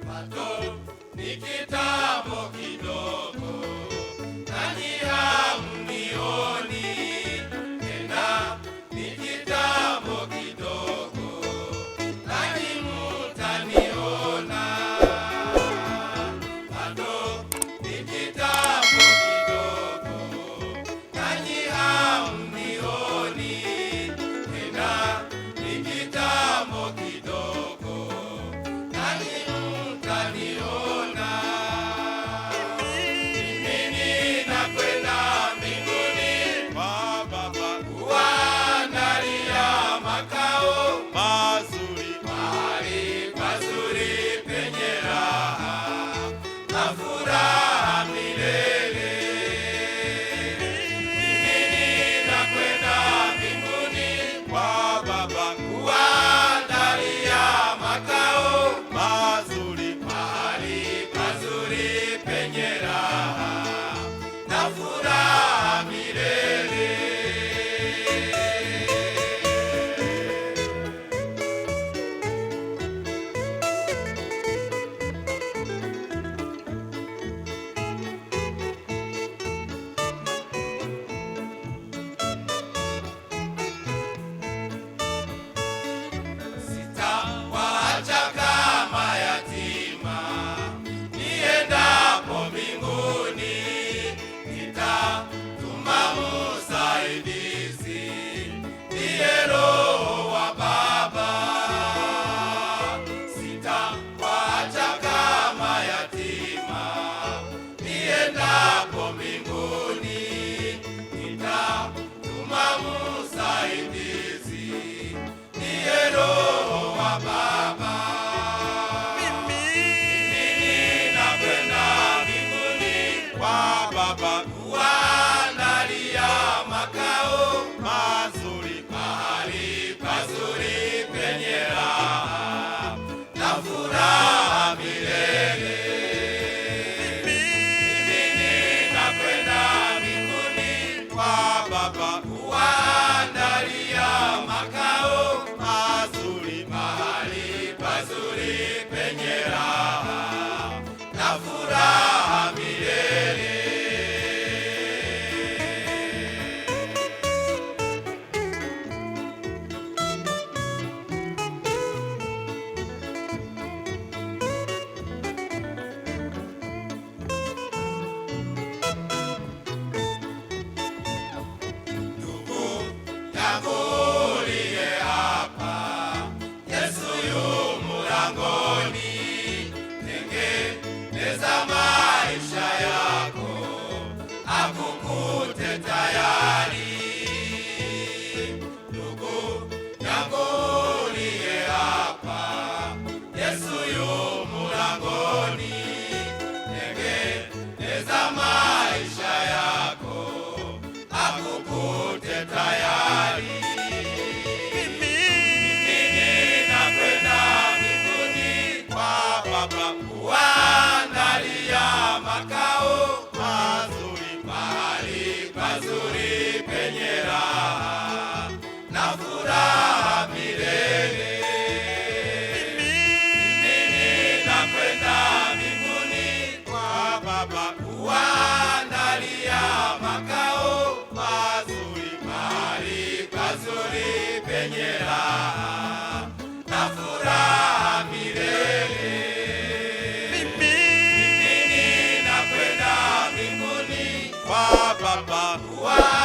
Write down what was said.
bado ni kitambo kidogo, nanyi hamnioni tena, ni kitambo kidogo, nanyi mtaniona. Bado ni kitambo kidogo, nanyi hamnioni tena, ni kitambo kidogo, nanyi mtaniona. Mimi ninakwenda mbinguni kwa Baba kuwaandalia makao mazuri, mahali pazuri penye raha na furaha milele. Mimi ninakwenda mbinguni kwa Baba kuwaandalia makao mazuri, mahali pazuri penye raha na furaha milele. Sitawaacha kama yatima, niendapo mbinguni nitatuma msaidizi, ndiye Roho wa Baba. Sitawaacha kama yatima, niendapo mbinguni nitatuma msaidizi, ndiye Roho wa Baba. Mimi ninakwenda mbinguni kwa Baba kuwaandalia makao mazuri, mahali pazuri penye raha na furaha milele. Mimi ninakwenda mbinguni kwa Baba kuwaandalia makao mazuri, mahali pazuri penye raha na furaha milele. Ndugu yangu uliye hapa, Yesu yu mlangoni. Tengeneza maisha yako, akukute tayari. Ndugu yangu uliye hapa, Yesu yu mlangoni. Tengeneza maisha yako, akukute tayari. Mimi ninakwenda mbinguni kwa Baba kuwaandalia makao mazuri, mahali pazuri penye raha na furaha milele. Mimi ninakwenda mbinguni kwa Baba kuwaandalia makao mazuri, mahali pazuri penye raha na furaha milele. Mimi ninakwenda mbinguni kwa Baba kuwaandalia